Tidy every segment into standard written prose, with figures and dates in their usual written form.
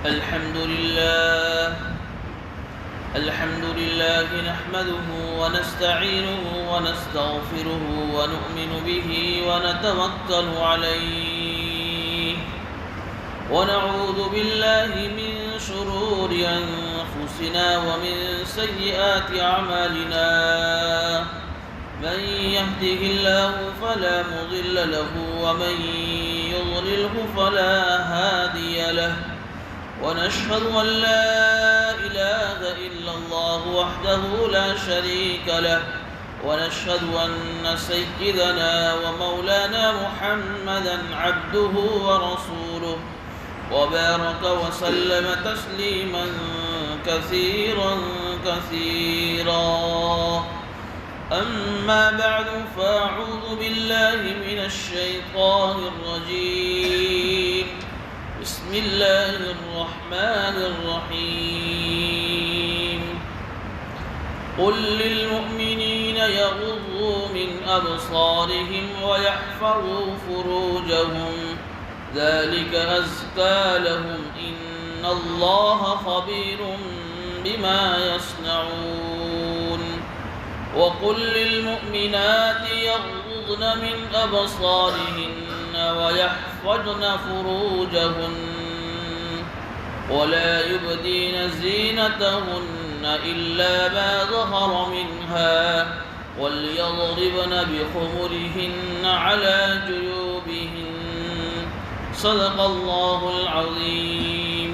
الحمد لله نحمده ونستعينه ونستغفره ونؤمن به ونتوكل عليه ونعوذ بالله من شرور أنفسنا ومن سيئات أعمالنا من يهده الله فلا مضل له ومن يضلله فلا هادي له ونشهد أن لا إله إلا الله وحده لا شريك له ونشهد أن سيدنا ومولانا محمدا عبده ورسوله وبارك وسلم تسليما كثيرا أما بعد فأعوذ بالله من الشيطان الرجيم بسم الله الرحمن الرحيم قل للمؤمنين يغضوا من أبصارهم ويحفظوا فروجهم ذلك أزكى لهم إن الله خبير بما يصنعون وقل للمؤمنات يغضضن من أبصارهن ويحفظن فروجهن ولا يبدين زينتهن إلا ما ظهر منها وليضربن بخمرهن على جيوبهن صدق الله العظيم.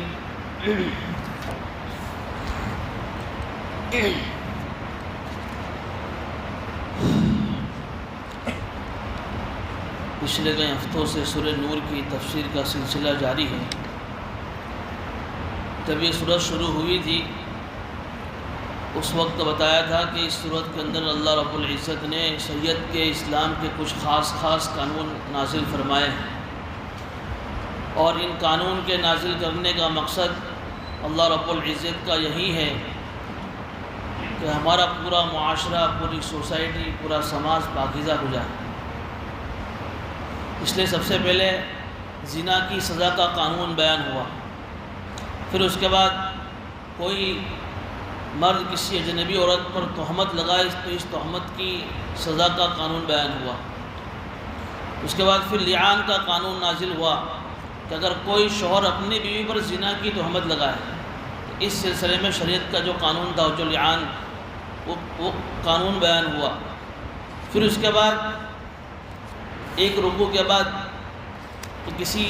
پچھلے کئی ہفتوں سے سورہ نور کی تفسیر کا سلسلہ جاری ہے. جب یہ سورت شروع ہوئی تھی اس وقت بتایا تھا کہ اس سورت کے اندر اللہ رب العزت نے شریعت کے اسلام کے کچھ خاص قانون نازل فرمائے ہیں اور ان قانون کے نازل کرنے کا مقصد اللہ رب العزت کا یہی ہے کہ ہمارا پورا معاشرہ، پوری سوسائٹی، پورا سماج پاکیزہ ہو جائے. اس لیے سب سے پہلے زنا کی سزا کا قانون بیان ہوا. پھر اس کے بعد کوئی مرد کسی اجنبی عورت پر تہمت لگائے تو اس تہمت کی سزا کا قانون بیان ہوا. اس کے بعد پھر لعان کا قانون نازل ہوا کہ اگر کوئی شوہر اپنی بیوی پر زنا کی تہمت لگائے تو اس سلسلے میں شریعت کا جو قانون تھا جو لعان وہ قانون بیان ہوا. پھر اس کے بعد ایک رکوع کے بعد کہ کسی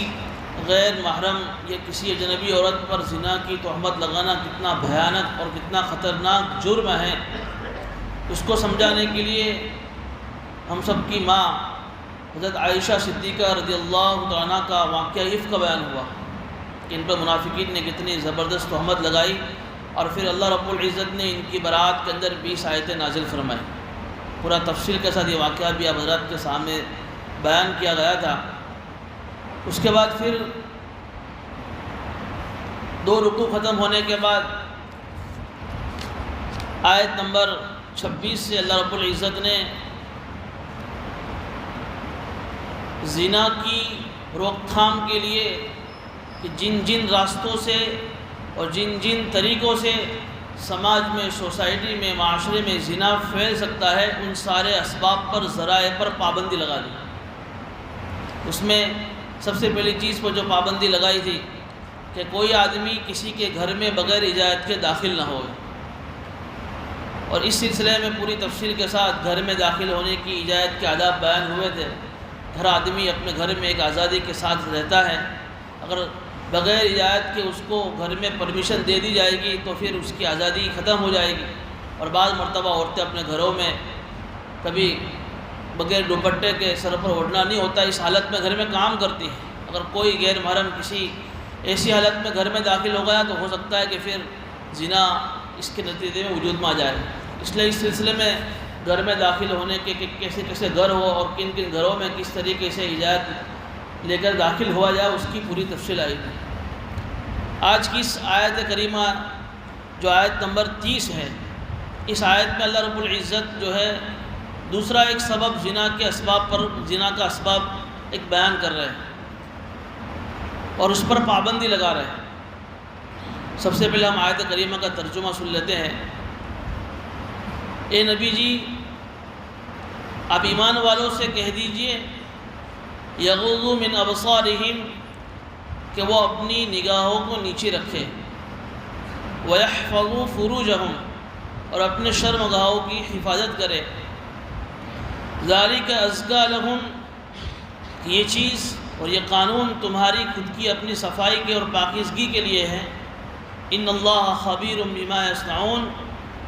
غیر محرم یا کسی اجنبی عورت پر زنا کی تہمت لگانا کتنا بھیانک اور کتنا خطرناک جرم ہے، اس کو سمجھانے کے لیے ہم سب کی ماں حضرت عائشہ صدیقہ رضی اللہ عنہا کا واقعہ عفق کا بیان ہوا کہ ان پر منافقین نے کتنی زبردست تہمت لگائی اور پھر اللہ رب العزت نے ان کی برات کے اندر 20 آیتیں نازل فرمائی. پورا تفصیل کے ساتھ یہ واقعہ بھی آپ حضرات کے سامنے بیان کیا گیا تھا. اس کے بعد پھر 2 رکوع ختم ہونے کے بعد آیت نمبر 26 سے اللہ رب العزت نے زنا کی روک تھام کے لیے کہ جن راستوں سے اور جن طریقوں سے سماج میں، سوسائٹی میں، معاشرے میں زنا پھیل سکتا ہے ان سارے اسباب پر، ذرائع پر پابندی لگا دی. اس میں سب سے پہلی چیز پر جو پابندی لگائی تھی کہ کوئی آدمی کسی کے گھر میں بغیر اجازت کے داخل نہ ہو. اور اس سلسلے میں پوری تفصیل کے ساتھ گھر میں داخل ہونے کی اجازت کے آداب بیان ہوئے تھے. ہر آدمی اپنے گھر میں ایک آزادی کے ساتھ رہتا ہے. اگر بغیر اجازت کے اس کو گھر میں پرمیشن دے دی جائے گی تو پھر اس کی آزادی ختم ہو جائے گی. اور بعض مرتبہ عورتیں اپنے گھروں میں کبھی بغیر دوپٹے کے سر پر اوڑھنا نہیں ہوتا، اس حالت میں گھر میں کام کرتی ہیں. اگر کوئی غیر محرم کسی ایسی حالت میں گھر میں داخل ہو گیا تو ہو سکتا ہے کہ پھر زنا اس کے نتیجے میں وجود میں آ جائے. اس لیے اس سلسلے میں گھر میں داخل ہونے کے کیسے گھر ہو اور کن گھروں میں کس طریقے سے اجازت لے کر داخل ہوا جائے اس کی پوری تفصیل آئی تھی. آج کی اس آیت کریمہ جو آیت نمبر 30 ہے، اس آیت میں اللہ رب العزت جو ہے دوسرا ایک سبب زنا کے اسباب پر، زنا کا اسباب ایک بیان کر رہے ہیں اور اس پر پابندی لگا رہے ہیں. سب سے پہلے ہم آیت کریمہ کا ترجمہ سن لیتے ہیں۔ اے نبی جی، آپ ایمان والوں سے کہہ دیجئے یغضوا من ابصارہم، کہ وہ اپنی نگاہوں کو نیچے رکھے، وَيَحْفَظُوا فُرُوجَهُمْ، اور اپنے شرمگاہوں کی حفاظت کرے، ذَلِكَ أَزْكَىٰ لَهُمْ، یہ چیز اور یہ قانون تمہاری خود کی اپنی صفائی کے اور پاکیزگی کے لیے ہے۔ ان اللہ خبیر بما یصنعون،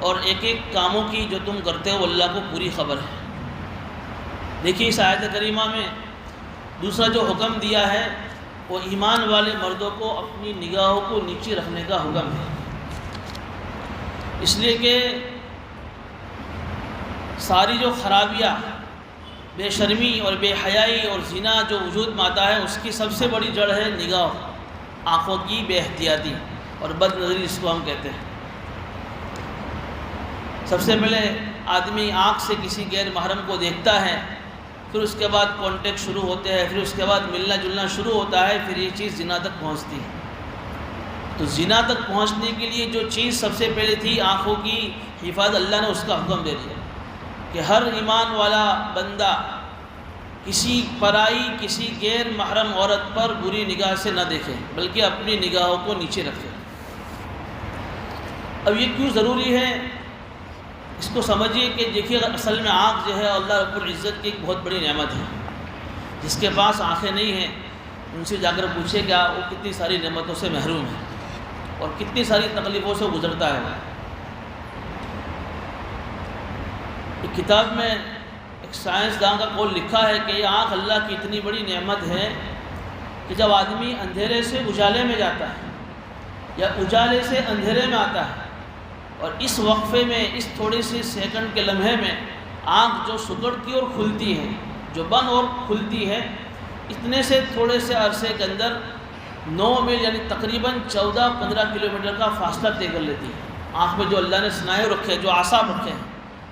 اور ایک ایک کاموں کی جو تم کرتے ہو اللہ کو پوری خبر ہے۔ دیکھیے اس آیت کریمہ میں دوسرا جو حکم دیا ہے وہ ایمان والے مردوں کو اپنی نگاہوں کو نیچے رکھنے کا حکم ہے، اس لیے کہ ساری جو خرابیاں، بے شرمی اور بے حیائی اور زنا جو وجود میں آتا ہے اس کی سب سے بڑی جڑ ہے نگاہ، آنکھوں کی بے احتیاطی اور بد نظری جس کو ہم کہتے ہیں۔ سب سے پہلے آدمی آنکھ سے کسی غیر محرم کو دیکھتا ہے، پھر اس کے بعد کانٹیکٹ شروع ہوتے ہیں، پھر اس کے بعد ملنا جلنا شروع ہوتا ہے، پھر یہ چیز زنا تک پہنچتی ہے۔ تو زنا تک پہنچنے کے لیے جو چیز سب سے پہلے تھی آنکھوں کی حفاظت، اللہ نے اس کا حکم دے دیا کہ ہر ایمان والا بندہ کسی پرائی کسی غیر محرم عورت پر بری نگاہ سے نہ دیکھے، بلکہ اپنی نگاہوں کو نیچے رکھے۔ اب یہ کیوں ضروری ہے اس کو سمجھیے کہ دیکھیے اصل میں آنکھ جو ہے اللہ رب العزت کی ایک بہت بڑی نعمت ہے۔ جس کے پاس آنکھیں نہیں ہیں ان سے جا کر پوچھے کیا وہ کتنی ساری نعمتوں سے محروم ہے اور کتنی ساری تکلیفوں سے گزرتا ہے۔ ایک کتاب میں ایک سائنسداں کا قول لکھا ہے کہ یہ آنکھ اللہ کی اتنی بڑی نعمت ہے کہ جب آدمی اندھیرے سے اجالے میں جاتا ہے یا اجالے سے اندھیرے میں آتا ہے، اور اس وقفے میں اس تھوڑی سی سیکنڈ کے لمحے میں آنکھ جو سکڑتی اور کھلتی ہے، جو بند اور کھلتی ہے، اتنے سے تھوڑے سے عرصے کے اندر 9 میل یعنی تقریباً 14-15 کلومیٹر کا فاصلہ طے کر لیتی ہے۔ آنکھ میں جو اللہ نے سنایو رکھے، جو اعصاب رکھے ہیں،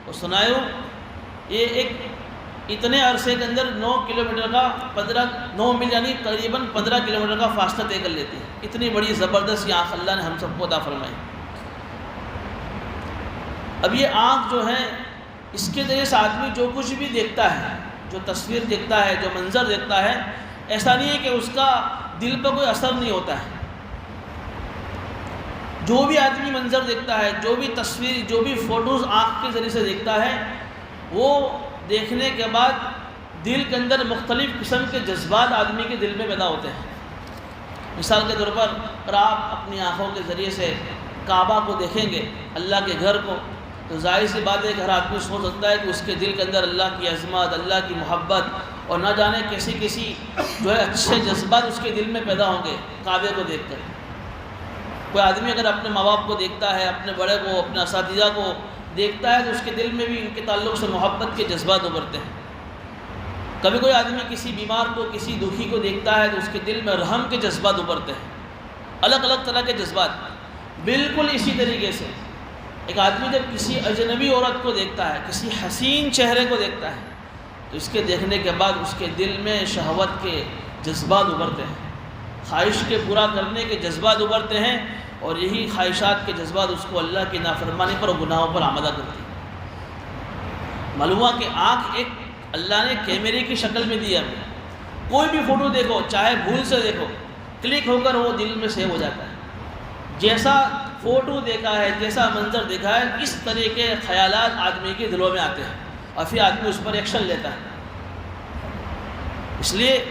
وہ سنایو یہ ایک اتنے عرصے کے اندر 9 میل یعنی تقریباً 15 کلومیٹر کا فاصلہ طے کر لیتی ہے۔ اتنی بڑی زبردست یہ آنکھ اللہ نے ہم سب کو عطا فرمائی۔ اب یہ آنکھ جو ہے اس کے ذریعے سے آدمی جو کچھ بھی دیکھتا ہے، جو تصویر دیکھتا ہے، جو منظر دیکھتا ہے، ایسا نہیں ہے کہ اس کا دل پہ کوئی اثر نہیں ہوتا ہے۔ جو بھی آدمی منظر دیکھتا ہے، جو بھی تصویر، جو بھی فوٹوز آنکھ کے ذریعے سے دیکھتا ہے، وہ دیکھنے کے بعد دل کے اندر مختلف قسم کے جذبات آدمی کے دل میں پیدا ہوتے ہیں۔ مثال کے طور پر اگر آپ اپنی آنکھوں کے ذریعے سے کعبہ کو دیکھیں گے، اللہ کے گھر کو، تو ظاہر سی بات ہے کہ ہر آدمی سوچ سکتا ہے کہ اس کے دل کے اندر اللہ کی عظمت، اللہ کی محبت اور نہ جانے کیسی جو ہے اچھے جذبات اس کے دل میں پیدا ہوں گے کعبے کو دیکھ کر۔ کوئی آدمی اگر اپنے ماں باپ کو دیکھتا ہے، اپنے بڑے کو، اپنے اساتذہ کو دیکھتا ہے، تو اس کے دل میں بھی ان کے تعلق سے محبت کے جذبات ابھرتے ہیں۔ کبھی کوئی آدمی کسی بیمار کو، کسی دکھی کو دیکھتا ہے تو اس کے دل میں رحم کے جذبات ابھرتے ہیں، الگ الگ طرح کے جذبات۔ بالکل اسی طریقے سے ایک آدمی جب کسی اجنبی عورت کو دیکھتا ہے، کسی حسین چہرے کو دیکھتا ہے، تو اس کے دیکھنے کے بعد اس کے دل میں شہوت کے جذبات ابھرتے ہیں، خواہش کے پورا کرنے کے جذبات ابھرتے ہیں، اور یہی خواہشات کے جذبات اس کو اللہ کی نافرمانی پر اور گناہوں پر آمادہ کرتی ہیں۔ معلوم ہوا کہ آنکھ ایک اللہ نے کیمرے کی شکل میں دی ہے ہمیں۔ کوئی بھی فوٹو دیکھو، چاہے بھول سے دیکھو، کلک ہو کر وہ دل میں سیو ہو جاتا ہے۔ جیسا فوٹو دیکھا ہے، جیسا منظر دیکھا ہے، اس طرح کے خیالات آدمی کے دلوں میں آتے ہیں اور پھر آدمی اس پر ایکشن لیتا ہے۔ اس لیے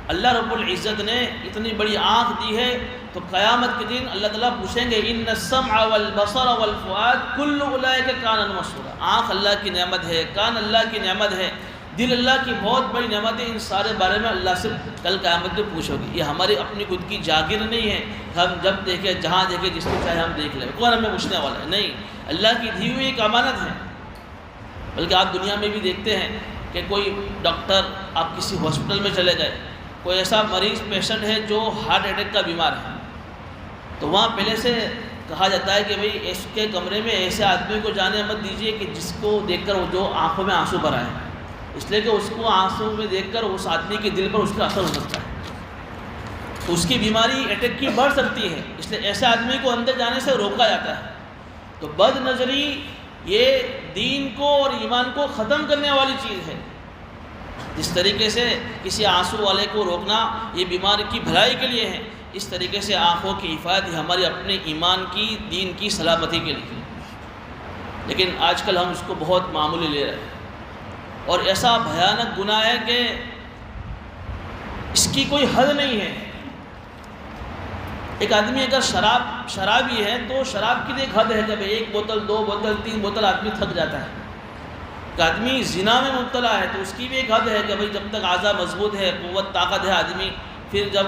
اللہ رب العزت نے اتنی بڑی آنکھ دی ہے، تو قیامت کے دن اللہ تعالیٰ پوچھیں گے ان السمع والبصر والفؤاد کل اولئک کان مسعورا۔ آنکھ اللہ کی نعمت ہے، کان اللہ کی نعمت ہے، دل اللہ کی بہت بڑی نعمت ہے، ان سارے بارے میں اللہ سے کل قیامت میں پوچھو گے۔ یہ ہماری اپنی خود کی جاگیر نہیں ہے، ہم جب دیکھیں جہاں دیکھیں جس کو چاہے ہم دیکھ لیں، کون ہمیں پوچھنے والا ہے؟ نہیں، اللہ کی دی ہوئی ایک امانت ہے۔ بلکہ آپ دنیا میں بھی دیکھتے ہیں کہ کوئی ڈاکٹر، آپ کسی ہاسپٹل میں چلے گئے، کوئی ایسا مریض پیشنٹ ہے جو ہارٹ اٹیک کا بیمار ہے، تو وہاں پہلے سے کہا جاتا ہے کہ بھئی اس کے کمرے میں ایسے آدمی کو جانے مت دیجیے کہ جس کو دیکھ کر وہ جو آنکھوں میں آنسو بھر آئے، اس لیے کہ اس کو آنسو میں دیکھ کر اس آدمی کے دل پر اس کا اثر ہو سکتا ہے۔ تو اس کی بیماری اٹیک کی بڑھ سکتی ہے، اس لیے ایسے آدمی کو اندر جانے سے روکا جاتا ہے۔ تو بد نظری یہ دین کو اور ایمان کو ختم کرنے والی چیز ہے۔ جس طریقے سے کسی آنسو والے کو روکنا یہ بیماری کی بھلائی کے لیے ہے، اس طریقے سے آنکھوں کی حفاظت ہمارے اپنے ایمان کی، دین کی سلامتی کے لیے۔ لیکن آج کل ہم اس کو بہت معمولی لے رہے ہیں، اور ایسا بھیانک گناہ ہے کہ اس کی کوئی حد نہیں ہے۔ ایک آدمی اگر شرابی ہے تو شراب کی ایک حد ہے کہ بھئی 1 بوتل 2 بوتل 3 بوتل آدمی تھک جاتا ہے۔ ایک آدمی زنا میں مبتلا ہے تو اس کی بھی ایک حد ہے کہ بھئی جب تک اعضاء مضبوط ہے، قوت طاقت ہے آدمی، پھر جب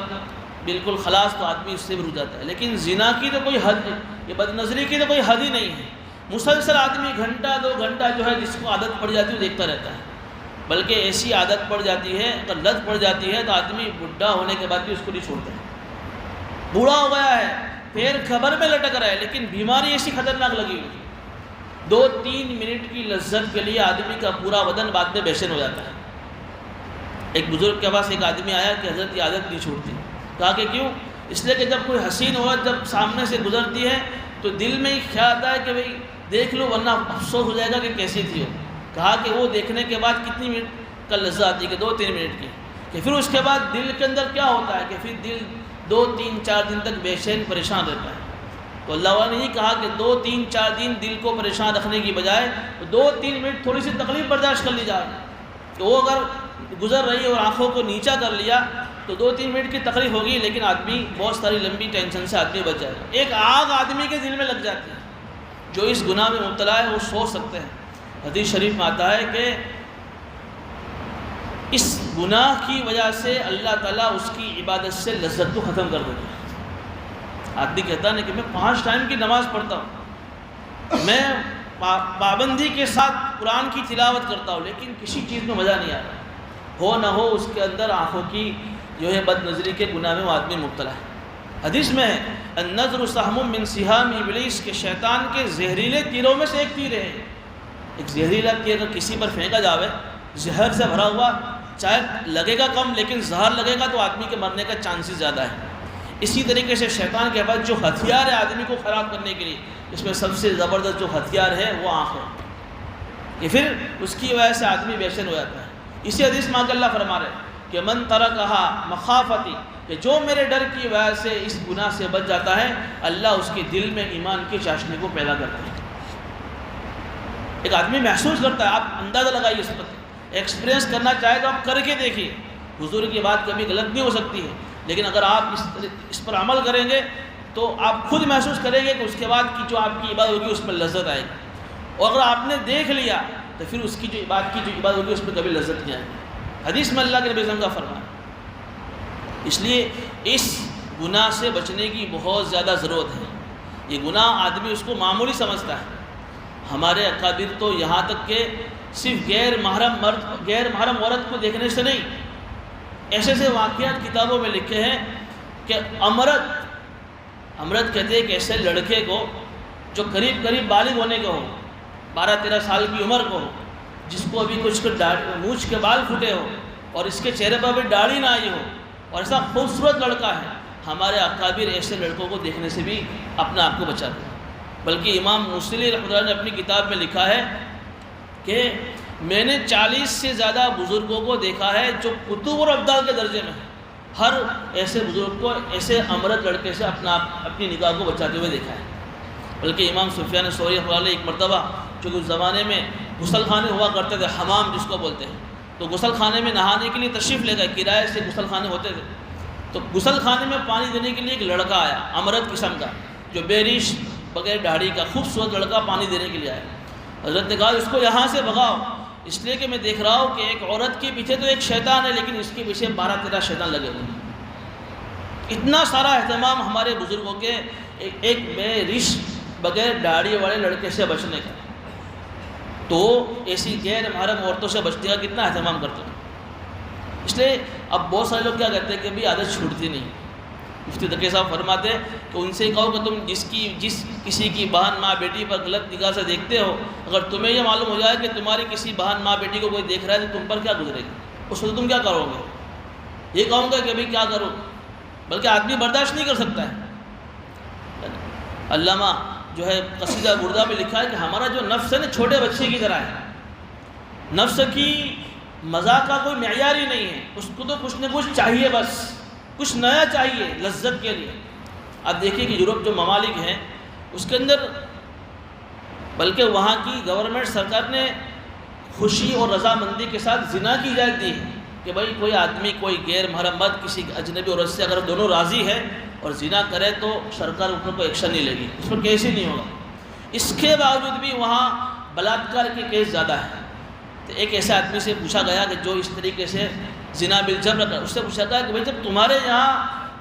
بالکل خلاص تو آدمی اس سے بھی رک جاتا ہے۔ لیکن زنا کی تو کوئی حد ہے، یہ بد نظری کی تو کوئی حد ہی نہیں ہے۔ مسلسل آدمی گھنٹہ 2 گھنٹہ جو ہے جس کو عادت پڑ جاتی ہے وہ دیکھتا رہتا ہے، بلکہ ایسی عادت پڑ جاتی ہے، اگر لت پڑ جاتی ہے تو آدمی بڈھا ہونے کے بعد بھی اس کو نہیں چھوڑتا ہے۔ بوڑھا ہو گیا ہے، پیر خبر میں لٹک رہا ہے، لیکن بیماری ایسی خطرناک لگی ہوئی 2-3 منٹ کی لذت کے لیے آدمی کا پورا بدن بعد میں بے چین ہو جاتا ہے۔ ایک بزرگ کے پاس ایک آدمی آیا کہ حضرت یہ عادت نہیں چھوڑتی۔ کہا کہ کیوں؟ اس لیے کہ جب کوئی حسین عورت جب سامنے سے گزرتی ہے تو دل میں ہی خیال آتا ہے کہ بھئی دیکھ لو ورنہ افسوس ہو جائے گا کہ کیسی تھی وہ۔ کہا کہ وہ دیکھنے کے بعد کتنی منٹ کا لذت آتی ہے کہ 2-3 منٹ کی، کہ پھر اس کے بعد دل کے اندر کیا ہوتا ہے کہ پھر دل 2-3-4 دن تک بے چین پریشان رہتا ہے۔ تو اللہ والے نے یہ کہا کہ 2-3-4 دن دل کو پریشان رکھنے کی بجائے 2-3 منٹ تھوڑی سی تکلیف برداشت کر لی جائے، تو وہ اگر گزر رہی ہے اور آنکھوں کو نیچا کر لیا تو 2-3 منٹ کی تکلیف ہوگی، لیکن آدمی بہت ساری لمبی ٹینشن سے آدمی بچ جائے گا۔ ایک آگ آدمی کے دل میں لگ جاتی ہے، جو اس گناہ میں مبتلا ہے وہ سوچ سکتے ہیں۔ حدیث شریف میں آتا ہے کہ اس گناہ کی وجہ سے اللہ تعالیٰ اس کی عبادت سے لذت کو ختم کر دیتا ہے۔ آدمی کہتا ہے کہ میں 5 ٹائم کی نماز پڑھتا ہوں، میں پابندی کے ساتھ قرآن کی تلاوت کرتا ہوں، لیکن کسی چیز میں مزہ نہیں آ رہا، ہو نہ ہو اس کے اندر آنکھوں کی جو ہے بد نظری کے گناہ میں وہ آدمی مبتلا ہے۔ حدیث میں ہے النظر سہم من سہام ابلیس، کہ شیطان کے زہریلے تیروں میں سے ایک تیر ہے۔ ایک زہریلا تیر اگر کسی پر پھینکا جاوے زہر سے بھرا ہوا، چاہے لگے گا کم لیکن زہر لگے گا تو آدمی کے مرنے کا چانسز زیادہ ہے۔ اسی طریقے سے شیطان کے پاس جو ہتھیار ہے آدمی کو خراب کرنے کے لیے، اس میں سب سے زبردست جو ہتھیار ہے وہ آنکھ ہے، کہ پھر اس کی وجہ سے آدمی بے چین ہو جاتا ہے۔ اسی حدیث میں اللہ فرما رہے ہیں کہ من ترکہا مخافتی، کہ جو میرے ڈر کی وجہ سے اس گناہ سے بچ جاتا ہے، اللہ اس کے دل میں ایمان کی چاشنی کو پیدا کرتا ہے۔ ایک آدمی محسوس کرتا ہے، آپ اندازہ لگائیے، اس پر ایکسپیرینس کرنا چاہے تو آپ کر کے دیکھیے۔ حضور کی بات کبھی غلط نہیں ہو سکتی ہے، لیکن اگر آپ اس پر عمل کریں گے تو آپ خود محسوس کریں گے کہ اس کے بعد کی جو آپ کی عبادت ہوگی اس پر لذت آئے گی، اور اگر آپ نے دیکھ لیا تو پھر اس کی جو عبادت ہوگی اس میں کبھی لذت نہیں آئے گی۔ حدیث میں اللہ کے نبی صلی اللہ علیہ وسلم کا فرمان۔ اس لیے اس گناہ سے بچنے کی بہت زیادہ ضرورت ہے۔ یہ گناہ آدمی اس کو معمولی سمجھتا ہے۔ ہمارے اکابر تو یہاں تک کہ صرف غیر محرم عورت کو دیکھنے سے نہیں، ایسے سے واقعات کتابوں میں لکھے ہیں کہ امرت کہتے ہیں کہ ایسے لڑکے کو جو قریب بالغ ہونے کا ہو، 12-13 سال کی عمر کو ہو، جس کو ابھی کچھ مونچھ کے بال پھوٹے ہو اور اس کے چہرے پر بھی داڑھی نہ آئی ہو، اور ایسا خوبصورت لڑکا ہے، ہمارے اکابر ایسے لڑکوں کو دیکھنے سے بھی اپنے آپ کو بچاتے ہیں۔ بلکہ امام موصلی رحمۃ اللہ نے اپنی کتاب میں لکھا ہے کہ میں نے 40 سے زیادہ بزرگوں کو دیکھا ہے جو کتب اور ابدال کے درجے میں ہیں، ہر ایسے بزرگ کو ایسے امرت لڑکے سے اپنی نگاہ کو بچاتے ہوئے دیکھا ہے۔ بلکہ امام سفیان ثوری رحمۃ اللہ ایک مرتبہ، چونکہ اس زمانے میں غسل خانے ہوا کرتے تھے، حمام جس کو بولتے ہیں، تو غسل خانے میں نہانے کے لیے تشریف لے گئے، کرائے سے غسل خانے ہوتے تھے، تو غسل خانے میں پانی دینے کے لیے ایک لڑکا آیا امرت قسم کا، جو بے ریش بغیر داڑھی کا خوبصورت لڑکا پانی دینے کے لیے آیا۔ حضرت نے کہا اس کو یہاں سے بھگاؤ، اس لیے کہ میں دیکھ رہا ہوں کہ ایک عورت کے پیچھے تو ایک شیطان ہے، لیکن اس کے پیچھے 12-13 شیطان لگے ہوئے ہیں۔ اتنا سارا اہتمام ہمارے بزرگوں کے ایک بے ریش بغیر داڑھی والے لڑکے سے بچنے کا، تو ایسی غیر محرم عورتوں سے بچنے کا کتنا اہتمام کرتے ہیں۔ اس لیے اب بہت سارے لوگ کیا کہتے ہیں کہ بھی عادت چھوٹتی نہیں۔ مفتی تقی صاحب فرماتے ہیں کہ ان سے کہو کہ تم جس کسی کی بہن ماں بیٹی پر غلط نگاہ سے دیکھتے ہو، اگر تمہیں یہ معلوم ہو جائے کہ تمہاری کسی بہن ماں بیٹی کو کوئی دیکھ رہا ہے تو تم پر کیا گزرے گی، اس وقت تم کیا کرو گے؟ یہ کہوں گا کہ بھئی کیا کرو، بلکہ آدمی برداشت نہیں کر سکتا ہے۔ علامہ جو ہے قصیدہ بردہ میں لکھا ہے کہ ہمارا جو نفس ہے نا چھوٹے بچے کی طرح ہے، نفس کی مزاح کا کوئی معیار ہی نہیں ہے، اس کو تو کچھ نہ کچھ چاہیے، بس کچھ نیا چاہیے لذت کے لیے۔ اب دیکھیے کہ یورپ جو ممالک ہیں اس کے اندر بلکہ وہاں کی گورنمنٹ سرکار نے خوشی اور رضامندی کے ساتھ زنا کی اجازت دی ہے کہ بھائی کوئی آدمی کوئی غیر محرم مرد کسی اجنبی عورت سے اگر دونوں راضی ہے اور زنا کرے تو سرکار ان کو ایکشن نہیں لے گی، اس پر کیس ہی نہیں ہوگا۔ اس کے باوجود بھی وہاں بلاತ್ಕಾರ کے کیس زیادہ ہیں۔ تو ایک ایسے آدمی سے پوچھا گیا کہ جو اس طریقے سے زنا بالجبر کر، اس سے پوچھا گیا کہ بھائی جب تمہارے یہاں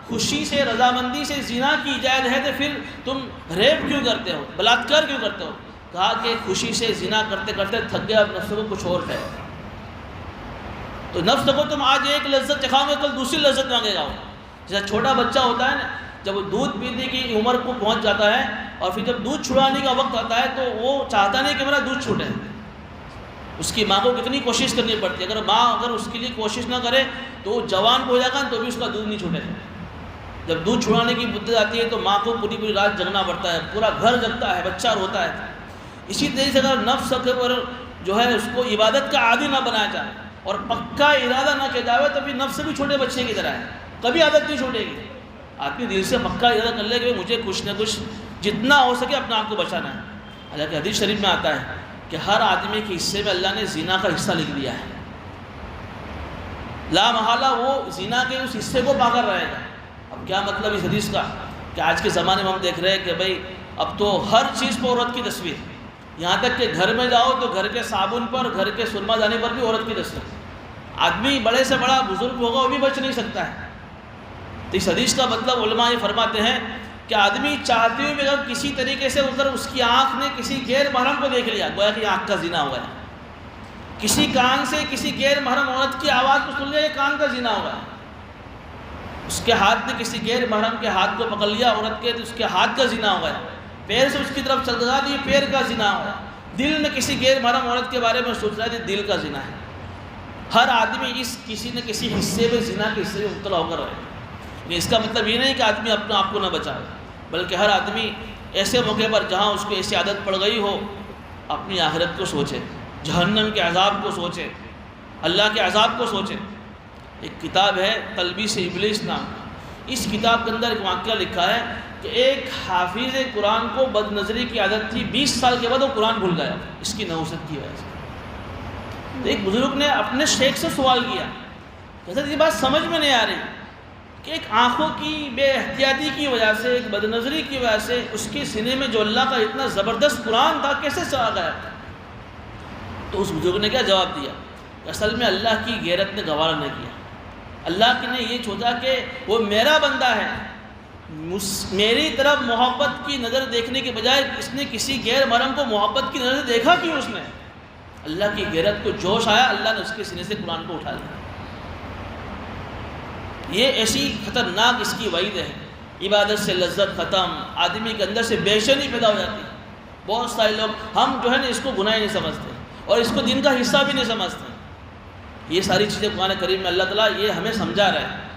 خوشی سے رضامندی سے زنا کی اجازت ہے تو پھر تم ریپ کیوں کرتے ہو، بلاತ್ಕಾರ کیوں کرتے ہو؟ کہا کہ خوشی سے زنا کرتے کرتے تھک گیا، اب نفس کو کچھ اور ہے۔ تو نفس کو تم آج ایک لذت چکھاؤ گے، کل دوسری لذت مانگے گا۔ جیسا چھوٹا بچہ ہوتا ہے نا، جب وہ دودھ پینے کی عمر کو پہنچ جاتا ہے اور پھر جب دودھ چھڑانے کا وقت آتا ہے تو وہ چاہتا نہیں کہ میرا دودھ چھوٹے، اس کی ماں کو کتنی کوشش کرنی پڑتی ہے۔ اگر ماں اس کے لیے کوشش نہ کرے تو وہ جوان ہو جائے گا تو بھی اس کا دودھ نہیں چھوٹے گا۔ جب دودھ چھڑانے کی مدت آتی ہے تو ماں کو پوری رات جگنا پڑتا ہے، پورا گھر جگتا ہے، بچہ روتا ہے۔ اسی طریقے سے اگر نفس کے پر جو ہے اس کو عبادت کا عادی نہ بنایا جائے اور پکا ارادہ نہ کیا جائے تو پھر نفس بھی چھوٹے بچے کی طرح ہے، کبھی عادت نہیں چھوٹے گی۔ آدمی دل سے پکا ارادہ کر لے کہ مجھے کچھ نہ کچھ جتنا ہو سکے اپنے آپ کو بچانا ہے۔ حالانکہ حدیث شریف میں آتا ہے کہ ہر آدمی کے حصے میں اللہ نے زنا کا حصہ لکھ دیا ہے، لا محالہ وہ زنا کے اس حصے کو پا کر رہے گا۔ اب کیا مطلب اس حدیث کا کہ آج کے زمانے میں ہم دیکھ رہے ہیں کہ بھائی اب تو ہر چیز پر عورت کی تصویر، یہاں تک کہ گھر میں جاؤ تو گھر کے صابن پر، گھر کے سرما جانے پر بھی عورت کی تصویر۔ آدمی بڑے سے بڑا بزرگ ہوگا وہ بھی بچ نہیں سکتا ہے۔ تو اس حدیث کا مطلب علماء یہ فرماتے ہیں کہ آدمی چاہتے ہوئے بھی اگر کسی طریقے سے اگر اس کی آنکھ نے کسی غیر محرم کو دیکھ لیا، گویا کہ آنکھ کا زنا ہوا ہے۔ کسی کان سے کسی غیر محرم عورت کی آواز کو سن لیا، یہ کان کا زنا ہوا ہے۔ اس کے ہاتھ نے کسی غیر محرم کے ہاتھ کو پکڑ لیا عورت کے تو اس کے ہاتھ کا زنا ہوا ہے۔ پیر سے اس کی طرف چل رہا تو یہ پیر کا زنا ہوا ہے۔ دل میں کسی غیر محرم عورت کے بارے میں سوچ رہا ہے تو دل کا زنا ہے۔ ہر آدمی اس کسی نہ کسی حصے میں زنا کے حصے میں مبتلا ہو کر رہے۔ اس کا مطلب یہ نہیں کہ آدمی اپنے آپ کو نہ بچائے، بلکہ ہر آدمی ایسے موقع پر جہاں اس کو ایسی عادت پڑ گئی ہو اپنی آخرت کو سوچے، جہنم کے عذاب کو سوچے، اللہ کے عذاب کو سوچے۔ ایک کتاب ہے تلبیس ابلیس نام، اس کتاب کے اندر ایک واقعہ لکھا ہے کہ ایک حافظ قرآن کو بد نظری کی عادت تھی، 20 سال کے بعد وہ قرآن بھول گیا اس کی نحوست کی وجہ سے۔ تو ایک بزرگ نے اپنے شیخ سے سوال کیا کہ حضرت یہ بات سمجھ میں نہیں آ رہی کہ ایک آنکھوں کی بے احتیاطی کی وجہ سے، ایک بد نظری کی وجہ سے اس کے سینے میں جو اللہ کا اتنا زبردست قرآن تھا کیسے چلا گیا؟ تو اس بزرگ نے کیا جواب دیا کہ اصل میں اللہ کی غیرت نے گوارا نہ کیا، اللہ نے یہ سوچا کہ وہ میرا بندہ ہے، میری طرف محبت کی نظر دیکھنے کے بجائے اس نے کسی غیر محرم کو محبت کی نظر سے دیکھا کیوں؟ اس نے اللہ کی غیرت کو جوش آیا، اللہ نے اس کے سینے سے قرآن کو اٹھا لیا۔ یہ ایسی خطرناک اس کی وعید ہے، عبادت سے لذت ختم، آدمی کے اندر سے بے چینی پیدا ہو جاتی ہے۔ بہت سارے لوگ ہم جو ہے نا اس کو گناہ نہیں سمجھتے اور اس کو دین کا حصہ بھی نہیں سمجھتے۔ یہ ساری چیزیں قرآن کریم میں اللہ تعالیٰ یہ ہمیں سمجھا رہا ہے۔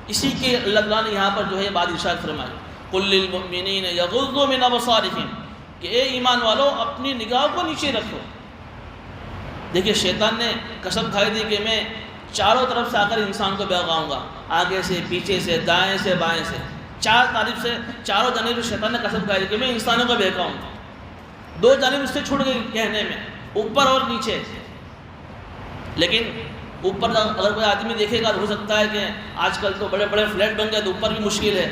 اسی کے اللہ تعالیٰ نے یہاں پر جو ہے بات ارشاد فرمائی، قُل لِّلْمُؤْمِنِينَ يَغُضُّوا مِنْ أَبْصَارِهِمْ، کہ اے ایمان والو اپنی نگاہوں کو نیچے رکھو۔ دیکھیے شیطان نے قسم کھائی تھی کہ میں چاروں طرف سے آ کر انسان کو بہکاؤں گا، آگے سے، پیچھے سے، دائیں سے، بائیں سے، چاروں جانب سے شیطان نے قسم کھائی تھی کہ میں انسانوں کو بہکاؤں گا۔ دو جانب اس سے چھوٹ گئی کہنے میں، اوپر اور نیچے۔ لیکن اوپر اگر کوئی آدمی دیکھے گا تو ہو سکتا ہے کہ آج کل تو بڑے بڑے فلیٹ بن گئے تو اوپر بھی مشکل ہے،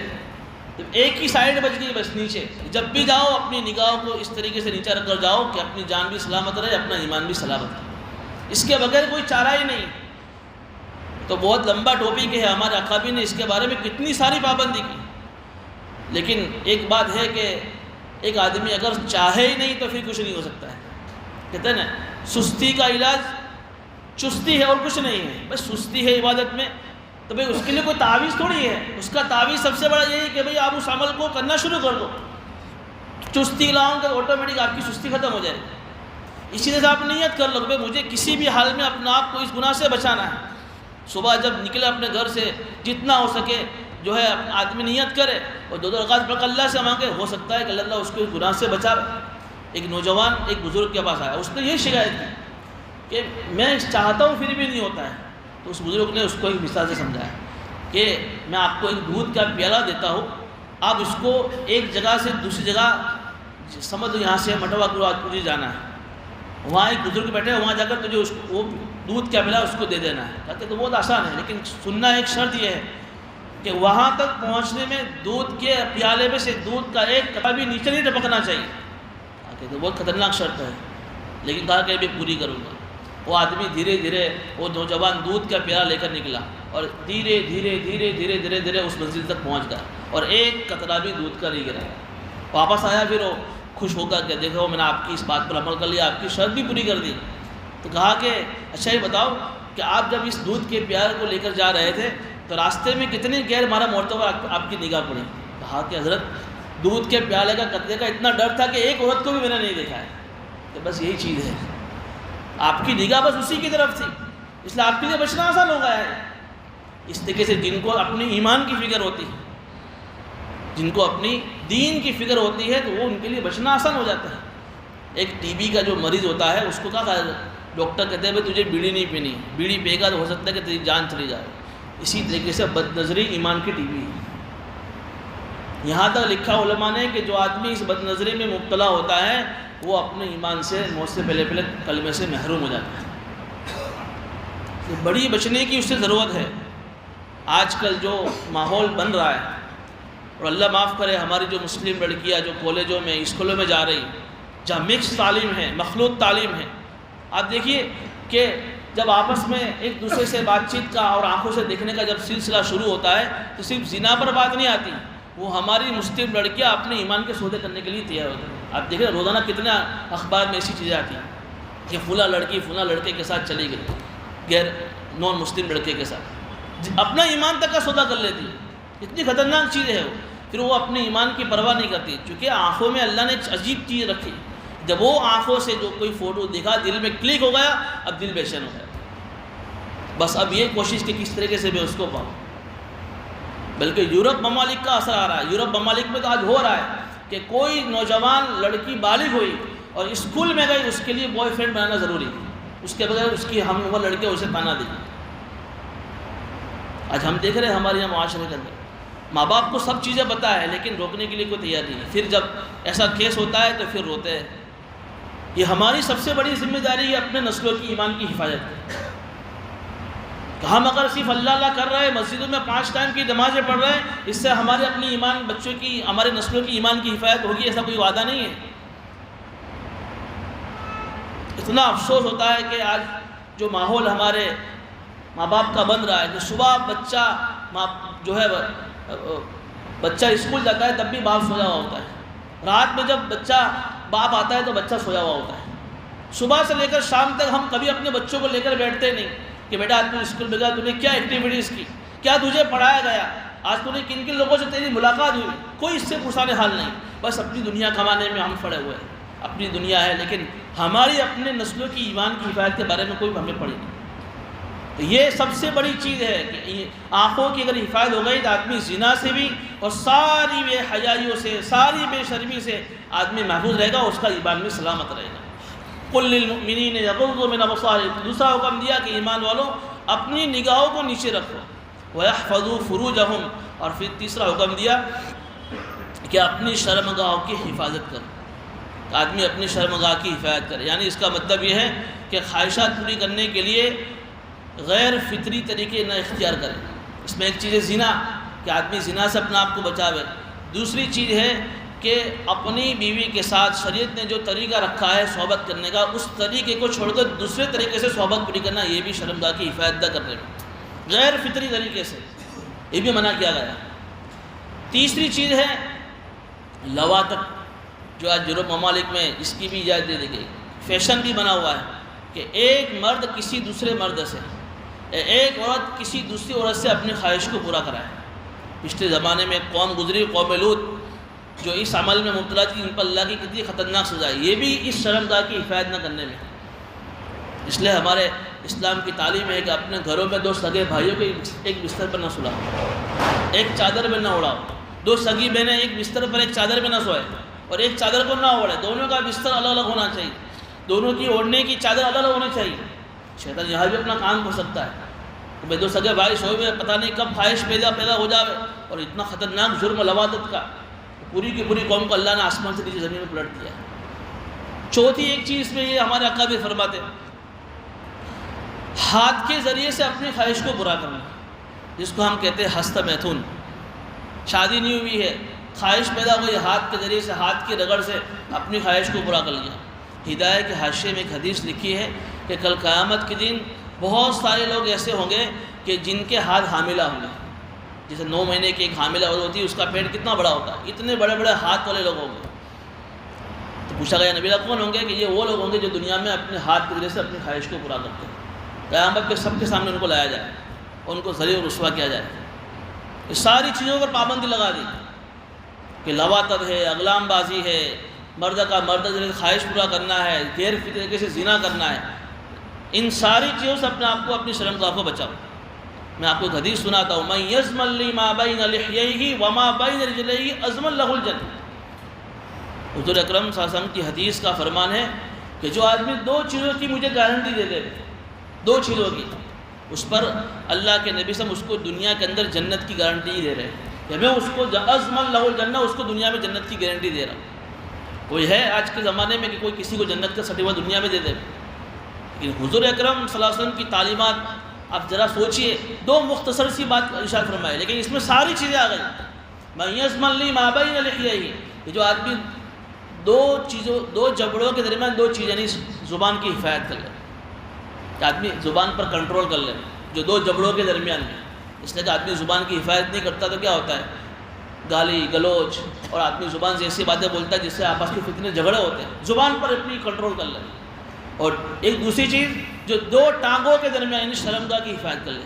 تو ایک ہی سائڈ بچ گئی بس نیچے۔ جب بھی جاؤ اپنی نگاہوں کو اس طریقے سے نیچے رکھ کر جاؤ کہ اپنی جان بھی سلامت رہے، اپنا ایمان بھی سلامت رہے، اس کے بغیر کوئی چارہ ہی نہیں۔ تو بہت لمبا ٹاپک ہے، ہمارے اقابی نے اس کے بارے میں کتنی ساری پابندی کی، لیکن ایک بات ہے کہ ایک آدمی اگر چاہے ہی نہیں تو پھر کچھ نہیں ہو سکتا ہے۔ کہتے ہیں نا سستی کا علاج چستی ہے اور کچھ نہیں ہے، بس سستی ہے عبادت میں تو بھئی اس کے لیے کوئی تعویذ تھوڑی ہے، اس کا تعویذ سب سے بڑا یہی کہ بھئی آپ اس عمل کو کرنا شروع کر دو، چستی لاؤں کہ آٹومیٹک آپ کی سستی ختم ہو جائے۔ اسی طرح سے آپ نیت کر لو کہ مجھے کسی بھی حال میں اپنے آپ کو اس گناہ سے بچانا ہے۔ صبح جب نکلے اپنے گھر سے جتنا ہو سکے جو ہے آدمی نیت کرے اور 2 رکعت پڑھ کر اللہ سے مانگے، ہو سکتا ہے کہ اللہ اس کو گناہ سے بچا۔ ایک نوجوان ایک بزرگ کے پاس آیا، اس نے یہ شکایت کی کہ میں چاہتا ہوں پھر بھی نہیں ہوتا ہے، تو اس بزرگ نے اس کو ایک مثال سے سمجھایا کہ میں آپ کو ایک دودھ کا پیالہ دیتا ہوں، آپ اس کو ایک جگہ سے دوسری جگہ سمجھ لو، یہاں سے مٹوا کو آج تجھے جانا ہے، وہاں ایک بزرگ بیٹھے ہیں، وہاں جا کر تجھے وہ دودھ کیا ملا اس کو دے دینا ہے۔ کہتے تو بہت آسان ہے، لیکن سننا ایک شرط یہ ہے کہ وہاں تک پہنچنے میں دودھ کے پیالے میں سے دودھ کا ایک قطرہ بھی نیچے نہیں ٹپکنا چاہیے۔ کہتے تو بہت خطرناک شرط ہے، لیکن کہا کہ میں پوری کروں گا۔ وہ آدمی دھیرے دھیرے وہ نوجوان دودھ کا پیالہ لے کر نکلا اور دھیرے دھیرے دھیرے دھیرے دھیرے دھیرے اس منزل تک پہنچ گیا اور ایک قطرہ بھی دودھ کا نہیں گرا۔ واپس آیا، پھر وہ خوش ہو کر کہ دیکھو میں نے آپ کی اس بات پر عمل کر لیا، آپ کی شرط بھی پوری کر دی۔ تو کہا کہ اچھا یہ بتاؤ کہ آپ جب اس دودھ کے پیالے کو لے کر جا رہے تھے تو راستے میں کتنے غیر مارا مرتبہ آپ کی نگاہ پڑی؟ کہا کہ حضرت دودھ کے پیالے کا قطرے کا اتنا ڈر تھا کہ ایک عورت کو بھی میں نے نہیں دیکھا ہے۔ کہ بس یہی چیز ہے، آپ کی نگاہ بس اسی کی طرف تھی، اس لیے آپ کے لیے بچنا آسان ہو گیا ہے۔ اس طریقے سے جن کو اپنی ایمان کی فکر ہوتی ہے، جن کو اپنی دین کی فکر ہوتی ہے، تو وہ ان کے لیے بچنا آسان ہو جاتا ہے۔ ایک ٹی بی کا جو مریض ہوتا ہے اس کو کہا ڈاکٹر کہتے ہیں بھائی تجھے بیڑی نہیں پینی، بیڑی پے گا تو ہو سکتا ہے کہ تیری جان چلی جائے۔ اسی طریقے سے بد نظری ایمان کی ٹی بی ہے۔ یہاں تک لکھا علماء نے کہ جو آدمی اس بد نظری میں مبتلا ہوتا ہے وہ اپنے ایمان سے موت سے پہلے کلمے سے محروم ہو جاتا ہے۔ تو بڑی بچنے کی اس سے ضرورت ہے۔ آج کل جو ماحول بن رہا ہے، اور اللہ معاف کرے ہماری جو مسلم لڑکیاں جو کالجوں میں اسکولوں میں جا رہی جہاں مکس تعلیم ہے، مخلوط تعلیم ہے، آپ دیکھیے کہ جب آپس میں ایک دوسرے سے بات چیت کا اور آنکھوں سے دیکھنے کا جب سلسلہ شروع ہوتا ہے تو صرف زنا پر بات نہیں آتی، وہ ہماری مسلم لڑکیاں اپنے ایمان کے سودے کرنے کے لیے تیار ہوتی ہیں۔ آپ دیکھیں روزانہ کتنے اخبار میں ایسی چیزیں آتی ہیں کہ فلاں لڑکی فلاں لڑکے کے ساتھ چلی گئی، غیر نان مسلم لڑکے کے ساتھ، اپنا ایمان تک کا سودا کر لیتی ہے۔ اتنی خطرناک چیز ہے وہ، پھر وہ اپنے ایمان کی پرواہ نہیں کرتی، چونکہ آنکھوں میں اللہ نے ایک عجیب چیز رکھی، جب وہ آنکھوں سے جو کوئی فوٹو دیکھا دل میں کلک ہو گیا، اب دل بے چین ہو گیا، بس اب یہ کوشش کہ کس طریقے سے میں اس کو پاؤں۔ بلکہ یورپ ممالک کا اثر آ رہا ہے، یورپ ممالک میں تو آج ہو رہا ہے کہ کوئی نوجوان لڑکی بالغ ہوئی اور اسکول میں گئی، اس کے لیے بوائے فرینڈ بنانا ضروری ہے، اس کے بغیر اس کی ہم عمر لڑکے اسے تانا دیں۔ آج ہم دیکھ رہے ہیں ہمارے یہاں معاشرے کے اندر ماں باپ کو سب چیزیں پتہ ہے لیکن روکنے کے لیے کوئی تیار نہیں ہے، پھر جب ایسا کیس ہوتا ہے تو پھر روتے ہیں۔ یہ ہماری سب سے بڑی ذمہ داری ہے اپنے نسلوں کی ایمان کی حفاظت کی، کہ ہم اگر صرف اللہ اللہ کر رہے ہیں، مسجدوں میں 5 ٹائم کی نمازیں پڑھ رہے ہیں، اس سے ہمارے اپنی ایمان بچوں کی ہمارے نسلوں کی ایمان کی حفاظت ہوگی، ایسا کوئی وعدہ نہیں ہے۔ اتنا افسوس ہوتا ہے کہ آج جو ماحول ہمارے ماں باپ کا بن رہا ہے کہ صبح بچہ اسکول جاتا ہے تب بھی باپ سویا ہوا ہوتا ہے، رات میں جب باپ آتا ہے تو بچہ سویا ہوا ہوتا ہے، صبح سے لے کر شام تک ہم کبھی اپنے بچوں کو لے کر بیٹھتے نہیں کہ بیٹا آج تو اسکول میں گیا، تو نے کیا ایکٹیویٹیز کی، کیا تجھے پڑھایا گیا، آج تو نے کن کن لوگوں سے تیری ملاقات ہوئی، کوئی اس سے پرسان حال نہیں، بس اپنی دنیا کمانے میں ہم پڑے ہوئے ہیں، اپنی دنیا ہے لیکن ہماری اپنے نسلوں کی ایمان کی حفاظت کے بارے میں کوئی ہمیں پڑھی نہیں۔ تو یہ سب سے بڑی چیز ہے کہ آنکھوں کی اگر حفاظت ہو گئی تو آدمی زنا سے بھی اور ساری بے حیائیوں سے، ساری بے شرمی سے آدمی محفوظ رہے گا، اس کا ایمان بھی سلامت رہے گا۔ قُلْ لِلْمُؤْمِنِينَ يَغُضُّوا مِنْ أَبْصَارِهِمْ، دوسرا حکم دیا کہ ایمان والوں اپنی نگاہوں کو نیچے رکھو، وَيَحْفَظُوا فُرُوجَهُمْ، اور پھر تیسرا حکم دیا کہ اپنی شرمگاہوں کی حفاظت کرو، آدمی اپنی شرمگاہ کی حفاظت کرے، یعنی اس کا مطلب یہ ہے کہ خواہشات پوری کرنے کے لیے غیر فطری طریقے نہ اختیار کرے۔ اس میں ایک چیز ہے زنا، کہ آدمی زنا سے اپنا آپ کو بچاوے، دوسری چیز ہے کہ اپنی بیوی کے ساتھ شریعت نے جو طریقہ رکھا ہے صحبت کرنے کا، اس طریقے کو چھوڑ کر دوسرے طریقے سے صحبت پوری کرنا، یہ بھی شرمگاہ کی حفاظت نہ کرنے میں غیر فطری طریقے سے، یہ بھی منع کیا گیا۔ تیسری چیز ہے لواطت، جو آج یورپ ممالک میں اس کی بھی اجازت دے دی گئی، فیشن بھی بنا ہوا ہے کہ ایک مرد کسی دوسرے مرد سے، ایک عورت کسی دوسری عورت سے اپنی خواہش کو پورا کرائے۔ پچھلے زمانے میں قوم گزری، قوم لوط، جو اس عمل میں مبتلا تھی، ان پر اللہ کی کتنی خطرناک سزا ہے، یہ بھی اس شرمگاہ کی حفاظت نہ کرنے میں۔ اس لیے ہمارے اسلام کی تعلیم ہے کہ اپنے گھروں میں 2 سگے بھائیوں کے ایک بستر پر نہ سلاؤ، ایک چادر میں نہ اڑاؤ، 2 سگی بہنیں ایک بستر پر ایک چادر میں نہ سوئے اور ایک چادر کو نہ اوڑے، دونوں کا بستر الگ الگ ہونا چاہیے، دونوں کی اوڑھنے کی چادر الگ الگ ہونی چاہیے۔ شیطان یہاں بھی اپنا کام کر سکتا ہے کہ بھائی 2 سگے بھائی سوئے ہوئے، پتہ نہیں کب خواہش پیدا ہو جاوے، اور اتنا خطرناک جرم لواطت کا پوری کی پوری قوم کو اللہ نے آسمان سے نیچے زمین میں پلٹ دیا۔ چوتھی ایک چیز میں یہ ہمارے آقا بھی فرماتے ہیں، ہاتھ کے ذریعے سے اپنی خواہش کو برا کرنا، جس کو ہم کہتے ہیں ہست میتھون۔ شادی نہیں ہوئی ہے، خواہش پیدا ہوئی، ہاتھ کے ذریعے سے، ہاتھ کی رگڑ سے اپنی خواہش کو برا کر لیا۔ ہدایت کے حاشیے میں ایک حدیث لکھی ہے کہ کل قیامت کے دن بہت سارے لوگ ایسے ہوں گے کہ جن کے ہاتھ حاملہ ہوں گے، جیسے 9 مہینے کی ایک حاملہ ہوتی ہے، اس کا پیٹ کتنا بڑا ہوتا ہے، اتنے بڑے بڑے ہاتھ والے لوگ ہوں گے۔ تو پوچھا گیا نبی اللہ کون ہوں گے؟ کہ یہ وہ لوگ ہوں گے جو دنیا میں اپنے ہاتھ کی وجہ سے اپنی خواہش کو پورا کرتے ہیں۔ قیامت کے سب کے سامنے ان کو لایا جائے، ان کو ذلیل و رسوا کیا جائے۔ اس ساری چیزوں پر پابندی لگا دی کہ لواطت ہے، اغلام بازی ہے، مرد کا مرد ذریعے خواہش پورا کرنا ہے، غیر فطری طریقے سے زنا کرنا ہے، ان ساری چیزوں سے اپنے آپ کو، اپنی شرمگاہ کو بچاؤ۔ میں آپ کو ایک حدیث سناتا ہوں، من یضمن لی ما بین لحییہ وما بین رجلیہ اضمن لہ الجنہ۔ حضور اکرم صلی اللہ علیہ وسلم کی حدیث کا فرمان ہے کہ جو آدمی 2 چیزوں کی مجھے گارنٹی دے دے، 2 چیزوں کی، اس پر اللہ کے نبی صلی اللہ علیہ وسلم اس کو دنیا کے اندر جنت کی گارنٹی ہی دے رہے ہیں کہ میں اس کو اضمن لہ الجنہ، اس کو دنیا میں جنت کی گارنٹی دے رہا ہوں۔ کوئی ہے آج کے زمانے میں کہ کوئی کسی کو جنت کا سرٹیفکیٹ دنیا میں دے دے؟ لیکن حضور اکرم صلی اللہ علیہ وسلم کی تعلیمات آپ ذرا سوچئے، 2 مختصر سی بات ارشاد فرمائے، لیکن اس میں ساری چیزیں آ گئی۔ من یضمن لی ما بین لحییہ، کہ جو آدمی 2 جبڑوں کے درمیان 2 چیز، یعنی زبان کی حفاظت کر لے، کہ آدمی زبان پر کنٹرول کر لے، جو 2 جبڑوں کے درمیان میں، اس لیے کہ آدمی زبان کی حفاظت نہیں کرتا تو کیا ہوتا ہے؟ گالی گلوچ، اور آدمی زبان سے ایسی باتیں بولتا ہے جس سے آپس کے فتنے جھگڑے ہوتے ہیں۔ زبان پر اپنی کنٹرول کر لے۔ اور ایک دوسری چیز، جو 2 ٹانگوں کے درمیان، یعنی شرمگاہ کی حفاظت کر لے،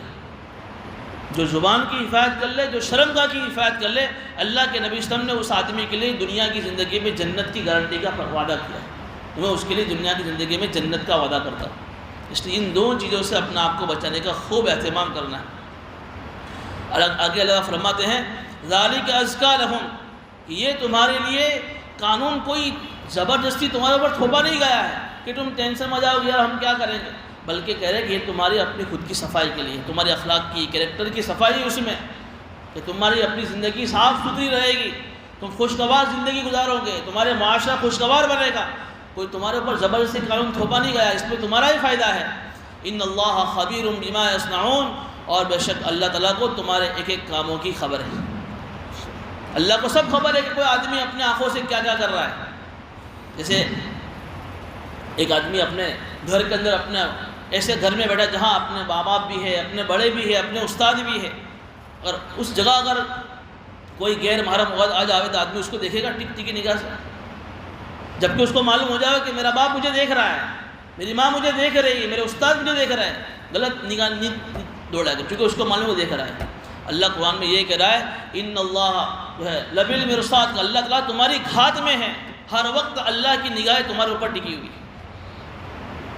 جو زبان کی حفاظت کر لے، جو شرمگاہ کی حفاظت کر لے۔ اللہ کے نبی صلی اللہ علیہ وسلم نے اس آدمی کے لیے دنیا کی زندگی میں جنت کی گارنٹی کا وعدہ کیا، تو میں اس کے لیے دنیا کی زندگی میں جنت کا وعدہ کرتا ہوں۔ اس لیے ان 2 چیزوں سے اپنا آپ کو بچانے کا خوب اہتمام کرنا ہے۔ آگے اللہ فرماتے ہیں ذالک ازکیٰ لہم، کہ یہ تمہارے لیے قانون کوئی زبردستی تمہارے اوپر تھوپا نہیں گیا ہے کہ تم ٹینشن میں جاؤ یار ہم کیا کریں گے، بلکہ کہہ رہے کہ یہ تمہاری اپنی خود کی صفائی کے لیے، تمہاری اخلاق کی، کریکٹر کی صفائی اس میں، کہ تمہاری اپنی زندگی صاف ستھری رہے گی، تم خوشگوار زندگی گزارو گے، تمہارے معاشرہ خوشگوار بنے گا، کوئی تمہارے اوپر زبردستی قانون تھوپا نہیں گیا، اس میں تمہارا ہی فائدہ ہے۔ ان اللہ خبیر بما یصنعون، اور بے شک اللہ تعالیٰ کو تمہارے ایک ایک کاموں کی خبر ہے۔ اللہ کو سب خبر ہے کہ کوئی آدمی اپنے آنکھوں سے کیا کیا کر رہا ہے۔ جیسے ایک آدمی اپنے گھر کے اندر، اپنے ایسے گھر میں بیٹھا جہاں اپنے ماں باپ بھی ہے، اپنے بڑے بھی ہے، اپنے استاد بھی ہے، اور اس جگہ اگر کوئی غیر محرم عورت آ جاوے تو آدمی اس کو دیکھے گا ٹک ٹکی نگاہ سے، جبکہ اس کو معلوم ہو جائے کہ میرا باپ مجھے دیکھ رہا ہے، میری ماں مجھے دیکھ رہی ہے، میرے استاد مجھے دیکھ رہا ہے، غلط نگاہ نہیں دوڑا گا، کیونکہ اس کو معلوم وہ دیکھ رہا ہے۔ اللہ قرآن میں یہ کہہ رہا ہے ان اللہ جو ہے لبالمرصاد، کہ اللہ تعالیٰ تمہاری گھات میں ہے، ہر وقت اللہ کی نگاہیں تمہارے اوپر ٹکی ہوئی،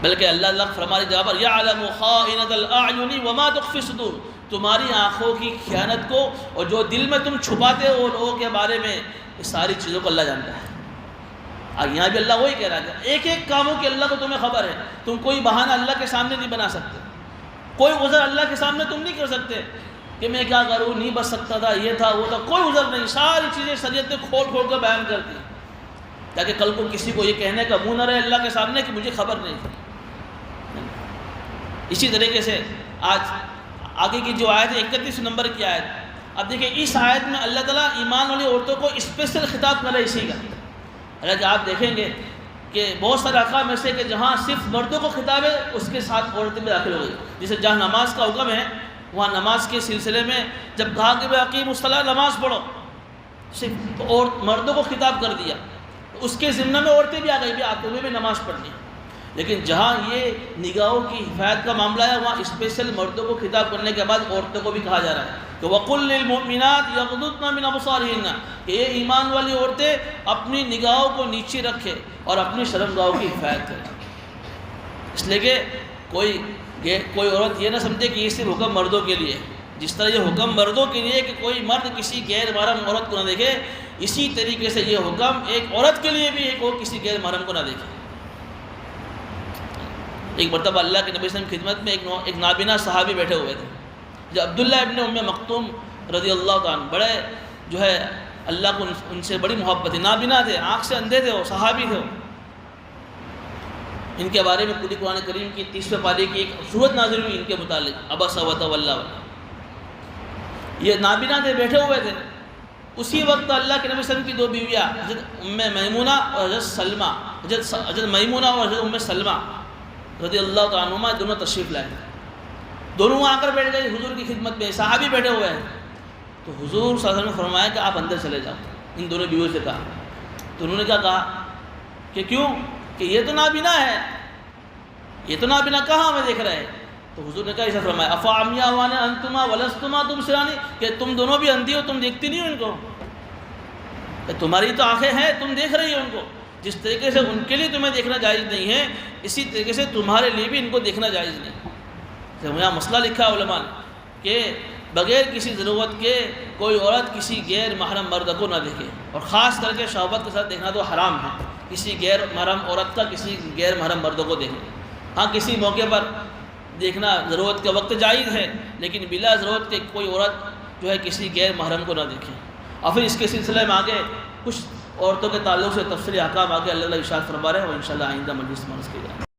بلکہ اللہ فرما رہی جگہ پر یعلم خائنۃ الاعین وما تخفی الصدور، تمہاری آنکھوں کی خیانت کو اور جو دل میں تم چھپاتے ہو لوگوں کے بارے میں، یہ ساری چیزوں کو اللہ جانتا ہے۔ یہاں بھی اللہ وہی کہہ رہا ہے کہ ایک ایک کاموں کی اللہ کو تمہیں خبر ہے، تم کوئی بہانہ اللہ کے سامنے نہیں بنا سکتے، کوئی عذر اللہ کے سامنے تم نہیں کر سکتے کہ میں کیا کروں، نہیں بچ سکتا تھا، یہ تھا وہ تھا، کوئی عذر نہیں، ساری چیزیں شریعت نے کھول کھول کر بیان کر دی، تاکہ کل کو کسی کو یہ کہنے کا منہ نہ رہے اللہ کے سامنے کہ مجھے خبر نہیں تھی۔ اسی طریقے سے آج آگے کی جو آیت ہے 31 نمبر کی آیت، اب دیکھیں اس آیت میں اللہ تعالیٰ ایمان والی عورتوں کو اسپیشل خطاب کر رہا ہے اسی کا۔ حالانکہ آپ دیکھیں گے کہ بہت سارے احکام ایسے کہ جہاں صرف مردوں کو خطاب ہے اس کے ساتھ عورتیں بھی داخل ہو گئی، جیسے جہاں نماز کا حکم ہے وہاں نماز کے سلسلے میں جب کہا کہ اقیم الصلاۃ، نماز پڑھو، صرف اور مردوں کو خطاب کر دیا، اس کے ضمن میں عورتیں بھی آ گئی بھی آپ تمہیں بھی نماز پڑھنی ہے۔ لیکن جہاں یہ نگاہوں کی حفاظت کا معاملہ ہے وہاں اسپیشل مردوں کو خطاب کرنے کے بعد عورتوں کو بھی کہا جا رہا ہے کہ وَقُلْ لِلْمُؤْمِنَاتِ يَغْضُضْنَ مِنْ أَبْصَارِهِنَّ، کہ یہ ایمان والی عورتیں اپنی نگاہوں کو نیچے رکھے اور اپنی شرمگاہوں کی حفاظت کریں، اس لیے کہ کوئی کہ کوئی عورت یہ نہ سمجھے کہ یہ صرف حکم مردوں کے لیے، جس طرح یہ حکم مردوں کے لیے کہ کوئی مرد کسی غیر محرم عورت کو نہ دیکھے، اسی طریقے سے یہ حکم ایک عورت کے لیے بھی ہے کہ وہ کسی غیر محرم کو نہ دیکھے۔ ایک مرتبہ اللہ کے نبی صلی اللہ علیہ وسلم کی خدمت میں ایک نابینا صحابی بیٹھے ہوئے تھے، جو عبداللہ ابن ام مکتوم رضی اللہ تعالیٰ عنہ، بڑے جو ہے اللہ کو ان سے بڑی محبت ہے، نابینا تھے، آنکھ سے اندھے تھے، وہ صحابی تھے۔ ان کے بارے میں پوری قرآن کریم کی 30ویں پارے کی ایک سورت نازل ہوئی ان کے متعلق، عبس وتولی۔ یہ نابینا تھے، بیٹھے ہوئے تھے۔ اسی وقت اللہ کے نبی صلی اللہ علیہ وسلم کی دو بیویاں حضرت ام میمونہ اور حضرت سلمہ، حضرت میمونہ اور حضرت ام سلمہ رضی اللہ تعالیٰ عنہما دونوں تشریف لائے۔ دونوں آ کر بیٹھ گئے حضور کی خدمت میں، صحابی بیٹھے ہوئے ہیں۔ تو حضور صلی اللہ علیہ وسلم نے فرمایا کہ آپ اندر چلے جاؤ، ان دونوں بیویوں سے کہا۔ تو انہوں نے کیا کہا کہ کیوں، کہ یہ تو نابینا ہے، یہ تو نابینا کہاں ہمیں دیکھ رہے ہیں؟ تو حضور نے کہا ایسا فرمایا افا عمیاوان انتما ولستما تبصرانی، کہ تم دونوں بھی اندھی ہو، تم دیکھتی نہیں ہو ان کو، کہ تمہاری تو آنکھیں ہیں، تم دیکھ رہی ہو ان کو۔ جس طریقے سے ان کے لیے تمہیں دیکھنا جائز نہیں ہے، اسی طریقے سے تمہارے لیے بھی ان کو دیکھنا جائز نہیں۔ تو یہاں مسئلہ لکھا ہے علماء نے کہ بغیر کسی ضرورت کے کوئی عورت کسی غیر محرم مرد کو نہ دیکھے، اور خاص کر کے شہوت کے ساتھ دیکھنا تو حرام ہے، کسی غیر محرم عورت کا کسی غیر محرم مرد کو دیکھنا۔ ہاں کسی موقع پر دیکھنا ضرورت کے وقت جائز ہے، لیکن بلا ضرورت کے کوئی عورت جو ہے کسی غیر محرم کو نہ دیکھے۔ اور پھر اس کے سلسلے میں آگے کچھ عورتوں کے تعلق سے تفصیلی احکام آگے اللہ ارشاد فرما رہے ہیں، اور انشاءاللہ آئندہ مجلس میں اس کے